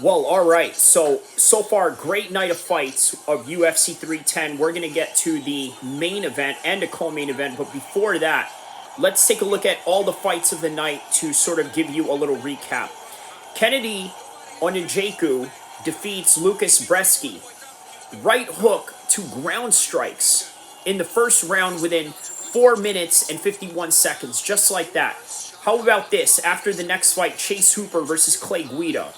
Well, all right. So far, great night of fights of UFC 310. We're going to get to the main event and a co-main event, but before that, let's take a look at all the fights of the night to sort of give you a little recap. Kennedy Onyejeku defeats Lucas Bresky. Right hook to ground strikes in the first round within 4 minutes and 51 seconds, just like that. How about this? After the next fight, Chase Hooper versus Clay Guida.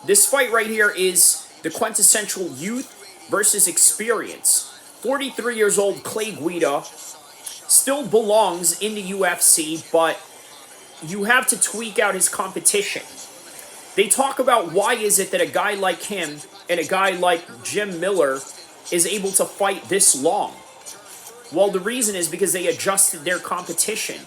This fight right here is the quintessential youth versus experience. 43 years old Clay Guida still belongs in the UFC, but you have to tweak out his competition. They talk about why is it that a guy like him and a guy like Jim Miller is able to fight this long. Well, the reason is because they adjusted their competition.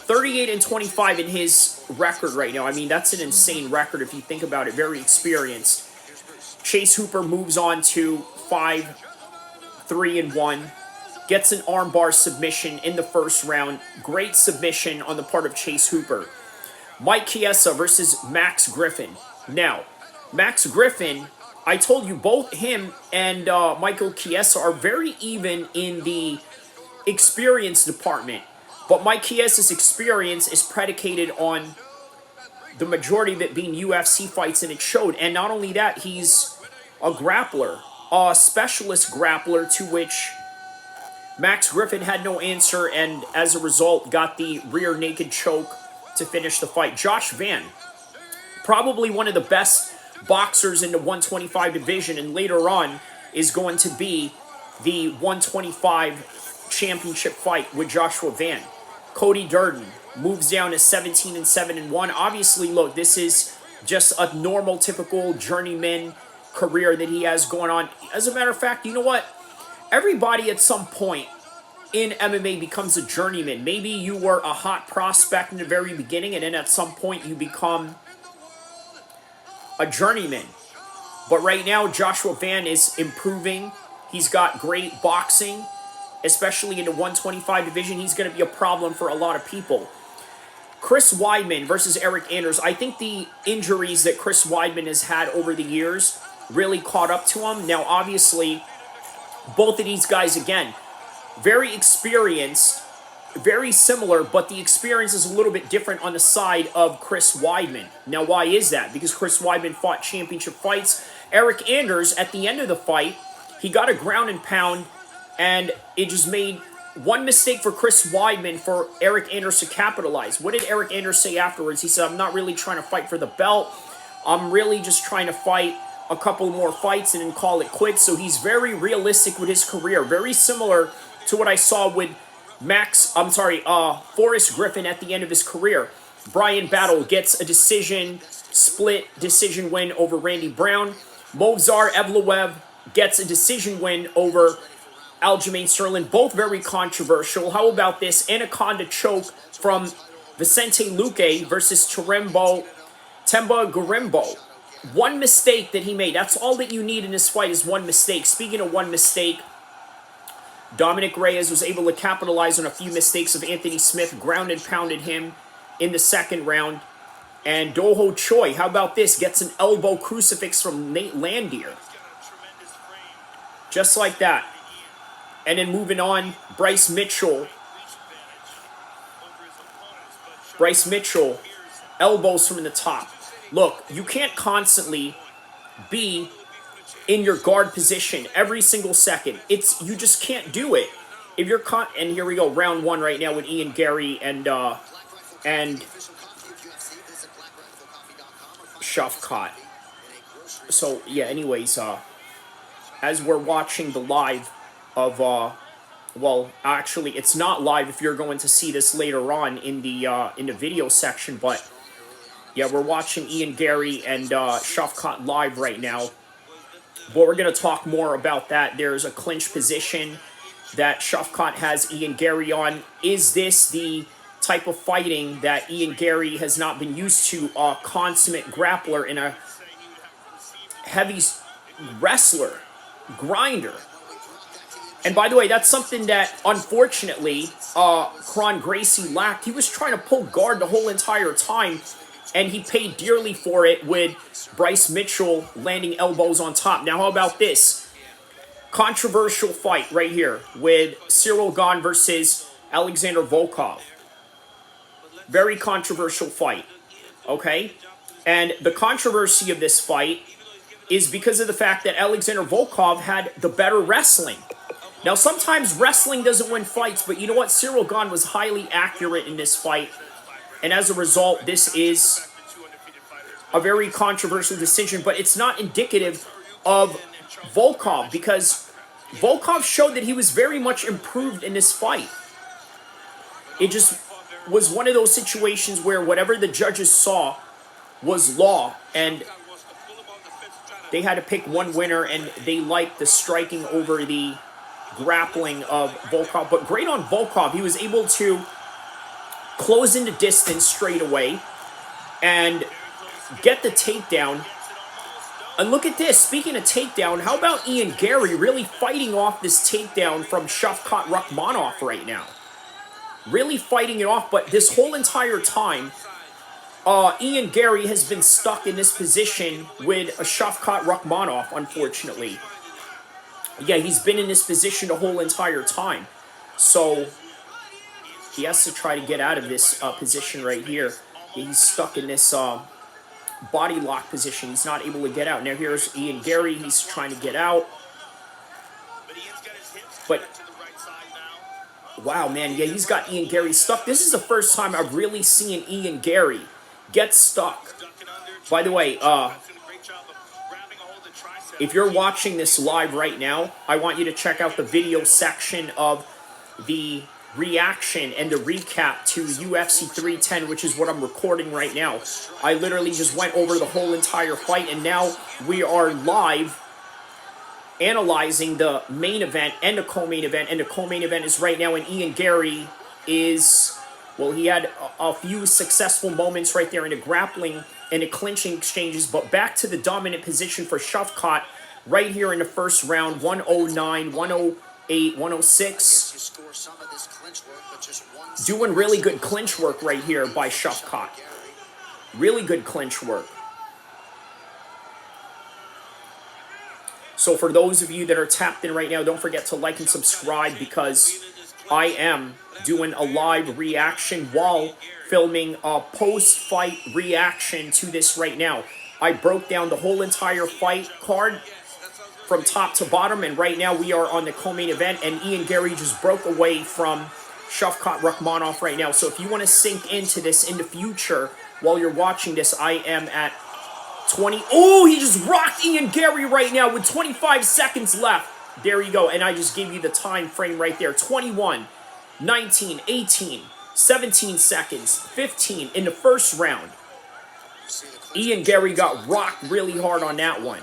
38 and 25 in his record right now. I mean, that's an insane record if you think about it. Very experienced. Chase Hooper moves on to 5-3-1. Gets an armbar submission in the first round. Great submission on the part of Chase Hooper. Mike Chiesa versus Max Griffin. Now, Max Griffin, I told you both him and Michael Chiesa are very even in the experience department. But Mike Chiesa's experience is predicated on the majority of it being UFC fights, and it showed. And not only that, he's a grappler, a specialist grappler, to which Max Griffin had no answer, and as a result, got the rear naked choke to finish the fight. Josh Van, probably one of the best boxers in the 125 division, and later on is going to be the 125 championship fight with Joshua Van. Cody Durden moves down to 17-7-1. Obviously, look, this is just a normal, typical journeyman career that he has going on. As a matter of fact, you know what? Everybody at some point in MMA becomes a journeyman. Maybe you were a hot prospect in the very beginning, and then at some point you become a journeyman. But right now, Joshua Van is improving. He's got great boxing, especially in the 125 division. He's going to be a problem for a lot of people. Chris Weidman versus Eric Anders. I think the injuries that Chris Weidman has had over the years really caught up to him. Now, obviously, both of these guys, again, very experienced, very similar, but the experience is a little bit different on the side of Chris Weidman. Now, why is that? Because Chris Weidman fought championship fights. Eric Anders, at the end of the fight, he got a ground and pound, and it just made one mistake for Chris Weidman for Eric Anders to capitalize. What did Eric Anders say afterwards? He said, I'm not really trying to fight for the belt. I'm really just trying to fight a couple more fights and then call it quits. So he's very realistic with his career. Very similar to what I saw with Forrest Griffin at the end of his career. Brian Battle gets a split decision win over Randy Brown. Movsar Evloev gets a decision win over Aljamain Sterling, both very controversial. How about this anaconda choke from Vicente Luque versus Temba Gurimbo? One mistake that he made. That's all that you need in this fight is one mistake. Speaking of one mistake, Dominic Reyes was able to capitalize on a few mistakes of Anthony Smith, ground and pounded him in the second round. And Doho Choi, how about this, gets an elbow crucifix from Nate Landier. Just like that. And then moving on, Bryce Mitchell, elbows from the top. Look, you can't constantly be in your guard position every single second. You just can't do it. If you're and here we go, round one right now with Ian Gary and Shafkat. So yeah, anyways, as we're watching the live of well, actually it's not live if you're going to see this later on in the video section, but yeah, we're watching Ian Gary and Shafkat live right now. But we're going to talk more about that. There's a clinch position that Shafkat has Ian Gary on. Is this the type of fighting that Ian Gary has not been used to? A consummate grappler and a heavy wrestler, grinder. And by the way, that's something that, unfortunately, Kron Gracie lacked. He was trying to pull guard the whole entire time, and he paid dearly for it with Bryce Mitchell landing elbows on top. Now, how about this? Controversial fight right here with Cyril Gane versus Alexander Volkov. Very controversial fight, okay? And the controversy of this fight is because of the fact that Alexander Volkov had the better wrestling. Now, sometimes wrestling doesn't win fights, but you know what? Cyril Gane was highly accurate in this fight, and as a result, this is a very controversial decision, but it's not indicative of Volkov, because Volkov showed that he was very much improved in this fight. It just was one of those situations where whatever the judges saw was law, and they had to pick one winner, and they liked the striking over the grappling of Volkov. But great on Volkov. He was able to close into distance straight away and get the takedown. And look at this. Speaking of takedown, how about Ian Gary really fighting off this takedown from Shavkat Rakhmonov right now? Really fighting it off, but this whole entire time, Ian Gary has been stuck in this position with a Shavkat Rakhmonov, unfortunately. Yeah, he's been in this position the whole entire time. So, he has to try to get out of this position right here. He's stuck in this body lock position. He's not able to get out. Now, here's Ian Gary. He's trying to get out. But, wow, man. Yeah, he's got Ian Gary stuck. This is the first time I've really seen Ian Gary get stuck. By the way, if you're watching this live right now, I want you to check out the video section of the reaction and the recap to UFC 310, which is what I'm recording right now. I literally just went over the whole entire fight, and now we are live analyzing the main event and the co-main event, and the co-main event is right now, and Ian Gary is, well, he had a few successful moments right there in the grappling and the clinching exchanges, but back to the dominant position for Shavkat right here in the first round, 109, 108, 106. Doing really good clinch work right here by Shavkat. Really good clinch work. So for those of you that are tapped in right now, don't forget to like and subscribe, because I am doing a live reaction while filming a post-fight reaction to this right now. I broke down the whole entire fight card from top to bottom, and right now we are on the co-main event, and Ian Gary just broke away from Shavkat Rakhmonov right now. So if you want to sink into this in the future while you're watching this, I am at 20. Oh, he just rocked Ian Gary right now with 25 seconds left. There you go, and I just gave you the time frame right there. 21, 19, 18, 17 seconds, 15 in the first round. Ian Gary got rocked really hard on that one.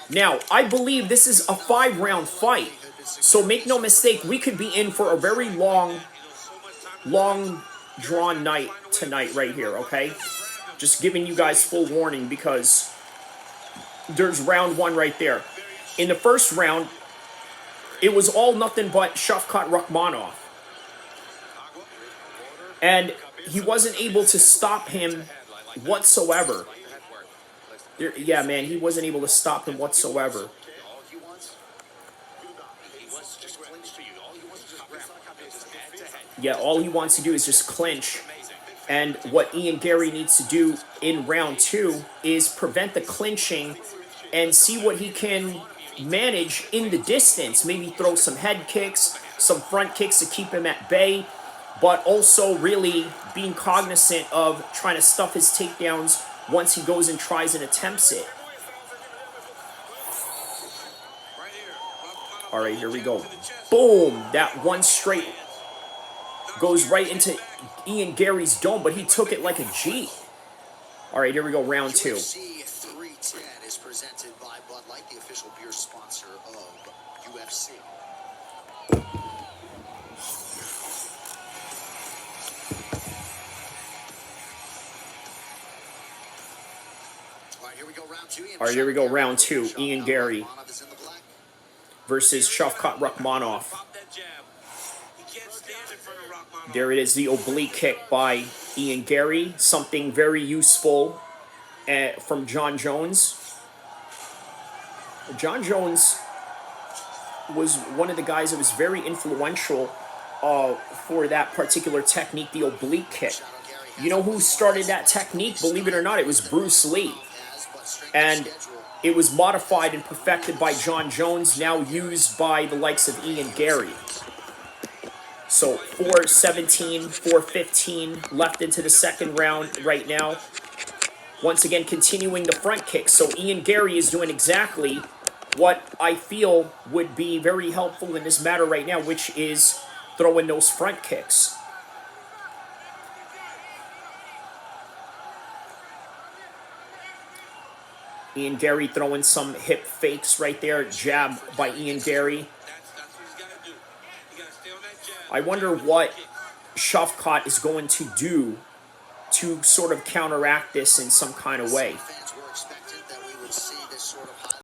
Now, I believe this is a 5-round fight, so make no mistake, we could be in for a very long drawn night tonight right here, okay? Just giving you guys full warning, because there's round 1 right there. In the first round, it was all nothing but Shavkat Rakhmonov. And he wasn't able to stop him whatsoever. Yeah, man, he wasn't able to stop him whatsoever. Yeah, all he wants to do is just clinch. And what Ian Gary needs to do in round 2 is prevent the clinching and see what he can manage in the distance. Maybe throw some head kicks, some front kicks to keep him at bay, but also really being cognizant of trying to stuff his takedowns once he goes and tries and attempts it. All right, here we go. Boom! That one straight goes right into Ian Gary's dome, but he took it like a G. All right, here we go, round 2. UFC 310 is presented by Bud Light, the official beer sponsor of UFC. All right, here we go, round 2. Ian Gary versus Shavkat Rakhmonov. There it is, the oblique kick by Ian Gary. Something very useful from John Jones. John Jones was one of the guys that was very influential for that particular technique, the oblique kick. You know who started that technique? Believe it or not, it was Bruce Lee. And it was modified and perfected by John Jones, now used by the likes of Ian Gary. So 4:17, 4:15 left into the second round right now. Once again, continuing the front kick. So Ian Gary is doing exactly what I feel would be very helpful in this matter right now, which is throwing those front kicks. Ian Gary throwing some hip fakes right there. Jab by Ian Gary. I wonder what Shavkat is going to do to sort of counteract this in some kind of way.